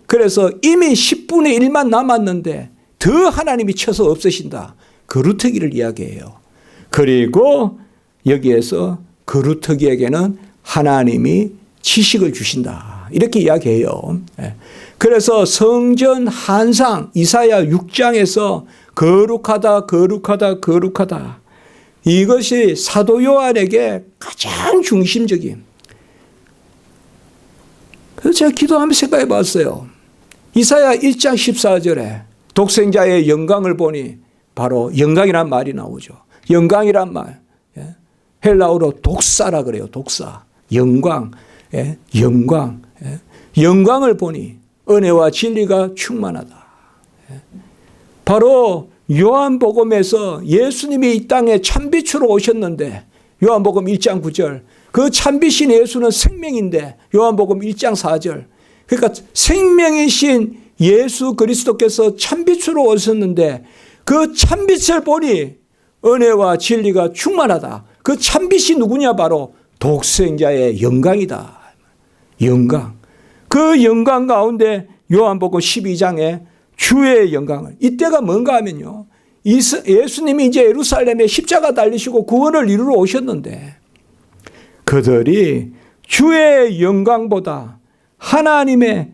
그래서 이미 10분의 1만 남았는데 더 하나님이 쳐서 없애신다. 거루터기를 이야기해요. 그리고 여기에서 거루터기에게는 하나님이 지식을 주신다. 이렇게 이야기해요. 그래서 성전 환상 이사야 6장에서 거룩하다 거룩하다 거룩하다. 이것이 사도 요한에게 가장 중심적인. 그래서 제가 기도하면서 생각해 봤어요. 이사야 1장 14절에 독생자의 영광을 보니 바로 영광이란 말이 나오죠. 영광이란 말. 헬라어로 독사라 그래요. 독사. 영광. 영광. 영광을 보니 은혜와 진리가 충만하다. 바로 요한복음에서 예수님이 이 땅에 참빛으로 오셨는데 요한복음 1장 9절 그 참빛인 예수는 생명인데 요한복음 1장 4절 그러니까 생명이신 예수 그리스도께서 참빛으로 오셨는데 그 참빛을 보니 은혜와 진리가 충만하다. 그 참빛이 누구냐? 바로 독생자의 영광이다. 영광. 그 영광 가운데 요한복음 12장에 주의 영광을 이때가 뭔가 하면요. 예수님이 이제 예루살렘에 십자가 달리시고 구원을 이루러 오셨는데 그들이 주의 영광보다 하나님의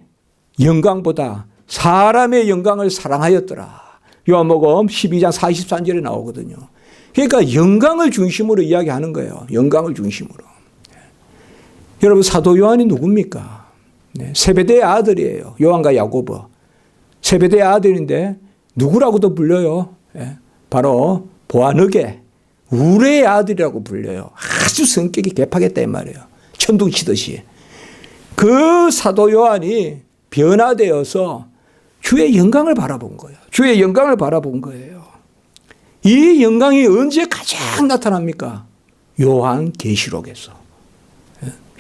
영광보다 사람의 영광을 사랑하였더라. 요한복음 12장 43절에 나오거든요. 그러니까 영광을 중심으로 이야기하는 거예요. 영광을 중심으로. 여러분 사도 요한이 누굽니까? 세베대의 아들이에요. 요한과 야고보. 세베대의 아들인데 누구라고도 불려요. 바로 보아너게 우레의 아들이라고 불려요. 아주 성격이 개팍했다 이 말이에요. 천둥치듯이. 그 사도 요한이 변화되어서 주의 영광을 바라본 거예요. 주의 영광을 바라본 거예요. 이 영광이 언제 가장 나타납니까? 요한계시록에서.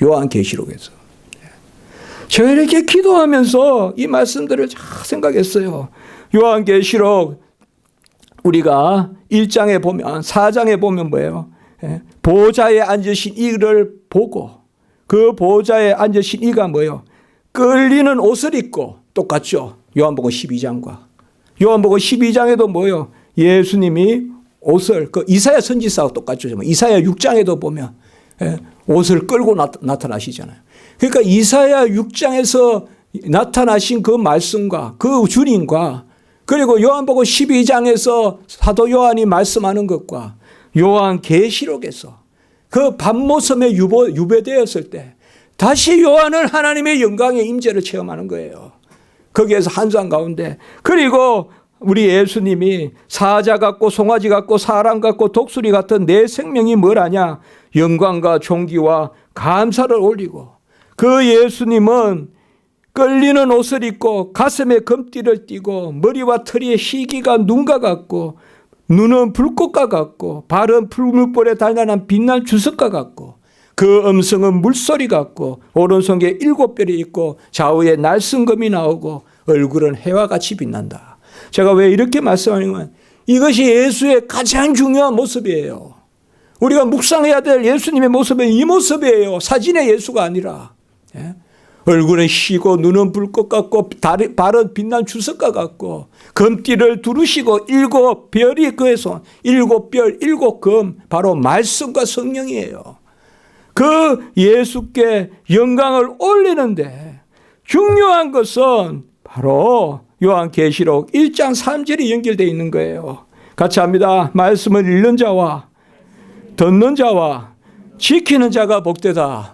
요한계시록에서. 제가 이렇게 기도하면서 이 말씀들을 잘 생각했어요. 요한계시록 우리가 1장에 보면 4장에 보면 뭐예요? 보좌에 앉으신 이를 보고 그 보좌에 앉으신 이가 뭐예요? 끌리는 옷을 입고 똑같죠. 요한복음 12장과. 요한복음 12장에도 뭐예요? 예수님이 옷을 그 이사야 선지자와 똑같죠. 이사야 6장에도 보면 옷을 끌고 나타나시잖아요. 그러니까 이사야 6장에서 나타나신 그 말씀과 그 주님과 그리고 요한복음 12장에서 사도 요한이 말씀하는 것과 요한 계시록에서 그 밤모섬에 유배되었을 때 다시 요한은 하나님의 영광의 임재를 체험하는 거예요. 거기에서 한상 가운데. 그리고 우리 예수님이 사자 같고 송아지 같고 사람 같고 독수리 같은 내 생명이 뭐라냐? 영광과 존귀와 감사를 올리고 그 예수님은 끌리는 옷을 입고 가슴에 금띠를 띠고 머리와 털이 희기가 눈과 같고 눈은 불꽃과 같고 발은 풀물불에 단단한 빛난 주석과 같고 그 음성은 물소리 같고 오른손에 7별이 있고 좌우에 날성검이 나오고 얼굴은 해와 같이 빛난다. 제가 왜 이렇게 말씀하냐면 이것이 예수의 가장 중요한 모습이에요. 우리가 묵상해야 될 예수님의 모습은 이 모습이에요. 사진의 예수가 아니라. 얼굴은 희고 눈은 불꽃 같고 발은 빛난 주석과 같고 금띠를 두르시고 7별이 그에서 7별 7금 바로 말씀과 성령이에요. 그 예수께 영광을 올리는데 중요한 것은 바로 요한계시록 1장 3절이 연결되어 있는 거예요. 같이 합니다. 말씀을 읽는 자와 듣는 자와 지키는 자가 복되다.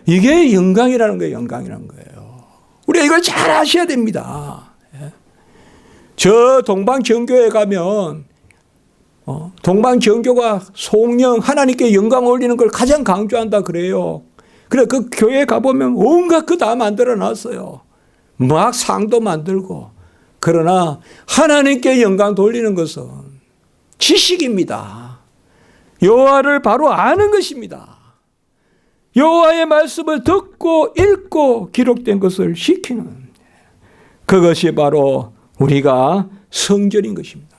이게 영광이라는 거예요. 영광이라는 거예요. 우리가 이걸 잘 아셔야 됩니다. 저 동방정교회 가면 동방정교가 성령 하나님께 영광 올리는 걸 가장 강조한다 그래요. 그래 그 교회 가보면 온갖 그 다 만들어 놨어요. 막 상도 만들고. 그러나 하나님께 영광 돌리는 것은 지식입니다. 여호와를 바로 아는 것입니다. 여호와의 말씀을 듣고 읽고 기록된 것을 지키는 그것이 바로 우리가 성전인 것입니다.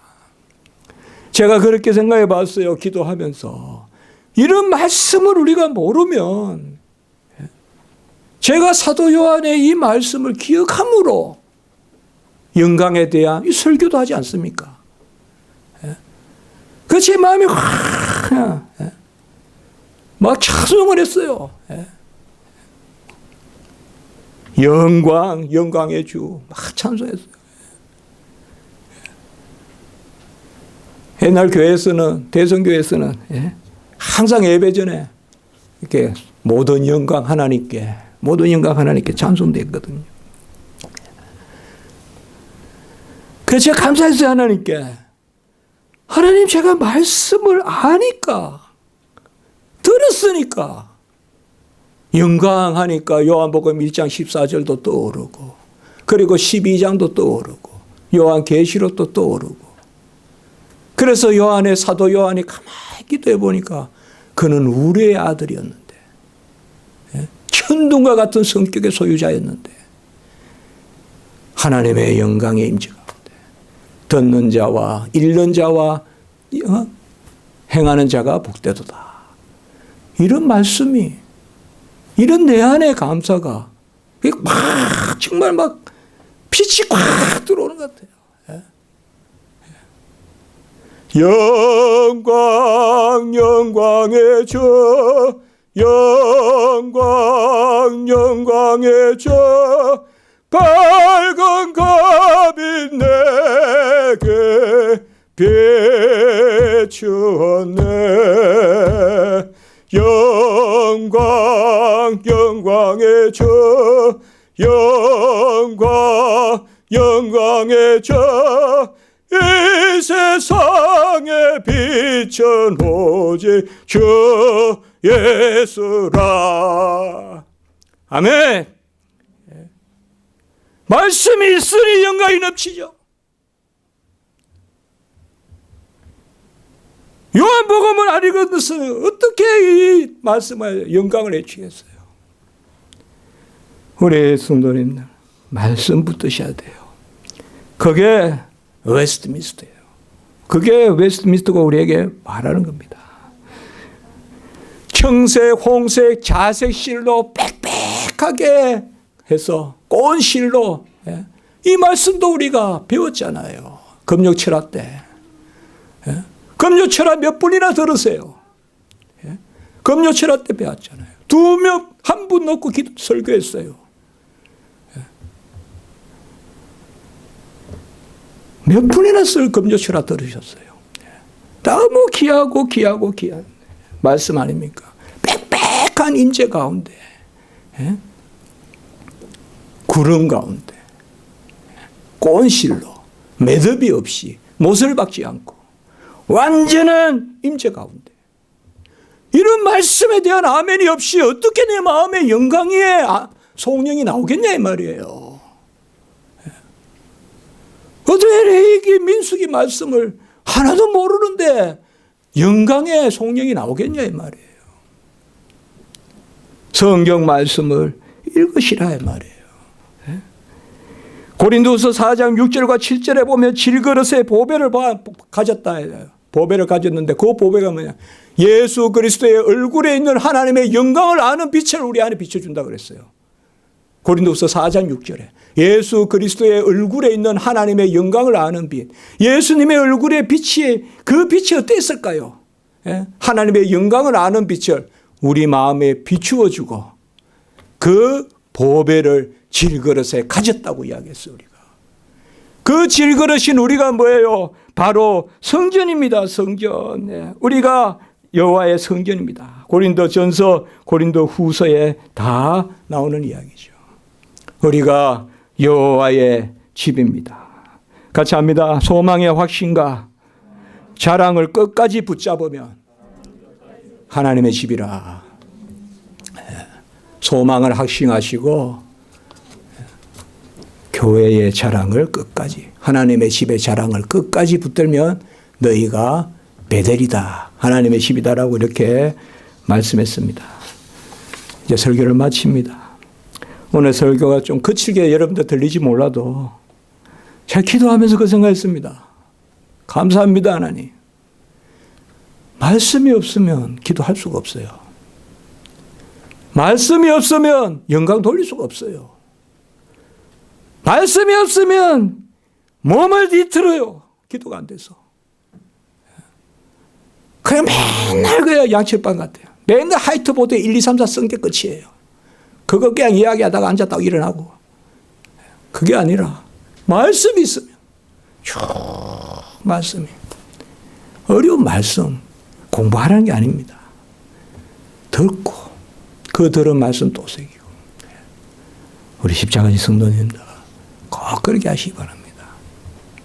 제가 그렇게 생각해 봤어요. 기도하면서. 이런 말씀을 우리가 모르면 제가 사도 요한의 이 말씀을 기억함으로 영광에 대한 이 설교도 하지 않습니까? 그 제 마음이 확 막 찬송을 했어요. 영광, 영광의 주 막 찬송했어요. 옛날 교회에서는 대성교회에서는 항상 예배 전에 이렇게 모든 영광 하나님께 찬송됐거든요. 그래서 제가 감사했어요. 하나님께. 하나님 제가 말씀을 아니까 들었으니까 영광하니까 요한복음 1장 14절도 떠오르고 그리고 12장도 떠오르고 요한계시록도 떠오르고 그래서 사도 요한이 가만히 기도해 보니까 그는 우리의 아들이었는데 천둥과 같은 성격의 소유자였는데 하나님의 영광의 임재가 듣는 자와 읽는 자와 행하는 자가 복되도다. 이런 말씀이 이런 내 안의 감사가 막 정말 막 빛이 꽉 들어오는 것 같아요. 영광 영광의 주 영광 영광의 주 밝은 갑이 내게 비추었네. 영광 영광의 주 영광 영광의 주 이 세상에 빛은 오직 주 예수라. 아멘. 말씀이 있으니 영광이 넘치죠. 요한복음을 안 읽었으면 어떻게 이 말씀을 영광을 해치겠어요. 우리 성도님들 말씀 붙드셔야 돼요. 그게 웨스트민스터예요. 그게 웨스트민스터가 우리에게 말하는 겁니다. 청색, 홍색, 자색 실로 빽빽하게 해서 고운 실로 이 말씀도 우리가 배웠잖아요. 금욕 철학 때. 금요철학 몇 분이나 들으세요. 예? 금요철학 때 배웠잖아요. 2명, 1분 넣고 설교했어요. 예? 몇 분이나 금요철학 들으셨어요. 예? 너무 귀하고 귀한 말씀 아닙니까? 빽빽한 임재 가운데, 예? 구름 가운데, 꼰실로 매듭이 없이 못을 박지 않고 완전한 임재 가운데, 이런 말씀에 대한 아멘이 없이 어떻게 내 마음에 영광의 성령이 나오겠냐 이 말이에요. 어떻게 레위기 민수기 말씀을 하나도 모르는데 영광의 성령이 나오겠냐 이 말이에요. 성경 말씀을 읽으시라 이 말이에요. 고린도후서 4장 6절과 7절에 보면 질그릇에 보배를 가졌다 해요. 보배를 가졌는데 그 보배가 뭐냐? 예수 그리스도의 얼굴에 있는 하나님의 영광을 아는 빛을 우리 안에 비춰준다 그랬어요. 고린도후서 4장 6절에 예수 그리스도의 얼굴에 있는 하나님의 영광을 아는 빛. 예수님의 얼굴의 빛이, 그 빛이 어땠을까요? 예? 하나님의 영광을 아는 빛을 우리 마음에 비추어주고 그 보배를 질그릇에 가졌다고 이야기했어요. 우리가 그 질그릇인 우리가 뭐예요? 바로 성전입니다. 성전. 네. 우리가 여호와의 성전입니다. 고린도전서, 고린도후서에 다 나오는 이야기죠. 우리가 여호와의 집입니다. 같이 합니다. 소망의 확신과 자랑을 끝까지 붙잡으면 하나님의 집이라. 소망을 확신하시고 교회의 자랑을 끝까지, 하나님의 집의 자랑을 끝까지 붙들면 너희가 베델이다, 하나님의 집이다라고 이렇게 말씀했습니다. 이제 설교를 마칩니다. 오늘 설교가 좀 거칠게 여러분들 들리지 몰라도 제가 기도하면서 그 생각했습니다. 감사합니다 하나님. 말씀이 없으면 기도할 수가 없어요. 말씀이 없으면 영광 돌릴 수가 없어요. 말씀이 없으면 몸을 뒤틀어요. 기도가 안 돼서. 그냥 맨날 그 양치빵 같아요. 맨날 화이트보드에 1, 2, 3, 4 쓴 게 끝이에요. 그거 그냥 이야기하다가 앉았다가 일어나고. 그게 아니라 말씀이 있으면 쭉 말씀이. 어려운 말씀 공부하라는 게 아닙니다. 듣고 그 들은 말씀 또 새기고. 우리 십자가지 성도님들 꼭 그렇게 하시기 바랍니다.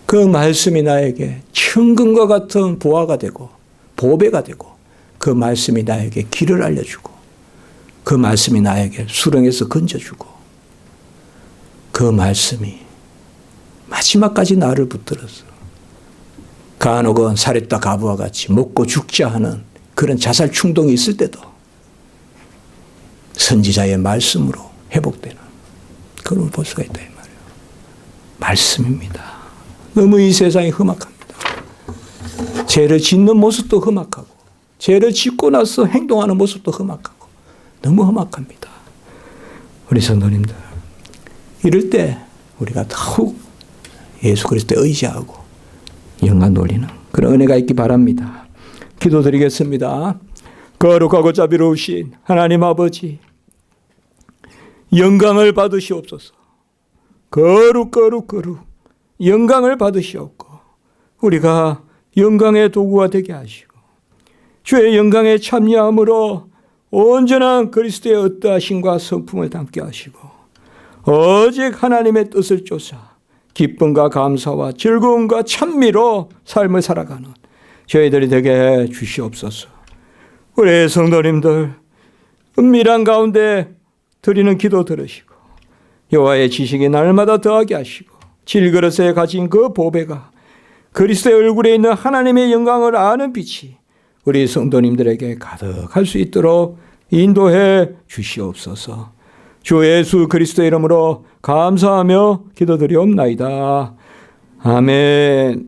그 말씀이 나에게 천금과 같은 보화가 되고 보배가 되고 그 말씀이 나에게 길을 알려주고 그 말씀이 나에게 수렁에서 건져주고 그 말씀이 마지막까지 나를 붙들어서 간혹은 사렙다 가부와 같이 먹고 죽자 하는 그런 자살 충동이 있을 때도 선지자의 말씀으로 회복되는 그런 걸 볼 수가 있다 이 말이에요. 말씀입니다. 너무 이 세상이 험악합니다. 죄를 짓는 모습도 험악하고 죄를 짓고 나서 행동하는 모습도 험악하고 너무 험악합니다. 우리 성도님들 이럴 때 우리가 더욱 예수 그리스도에 의지하고 영광 돌리는 그런 은혜가 있기 바랍니다. 기도드리겠습니다. 거룩하고 자비로우신 하나님 아버지, 영광을 받으시옵소서. 거룩 영광을 받으시옵고 우리가 영광의 도구가 되게 하시고 주의 영광에 참여함으로 온전한 그리스도의 어떠하심과 성품을 담게 하시고 오직 하나님의 뜻을 쫓아 기쁨과 감사와 즐거움과 찬미로 삶을 살아가는 저희들이 되게 해 주시옵소서. 우리 성도님들 은밀한 가운데 드리는 기도 들으시고 여호와의 지식이 날마다 더하게 하시고 질그릇에 가진 그 보배가 그리스도의 얼굴에 있는 하나님의 영광을 아는 빛이 우리 성도님들에게 가득할 수 있도록 인도해 주시옵소서. 주 예수 그리스도의 이름으로 감사하며 기도드리옵나이다. 아멘.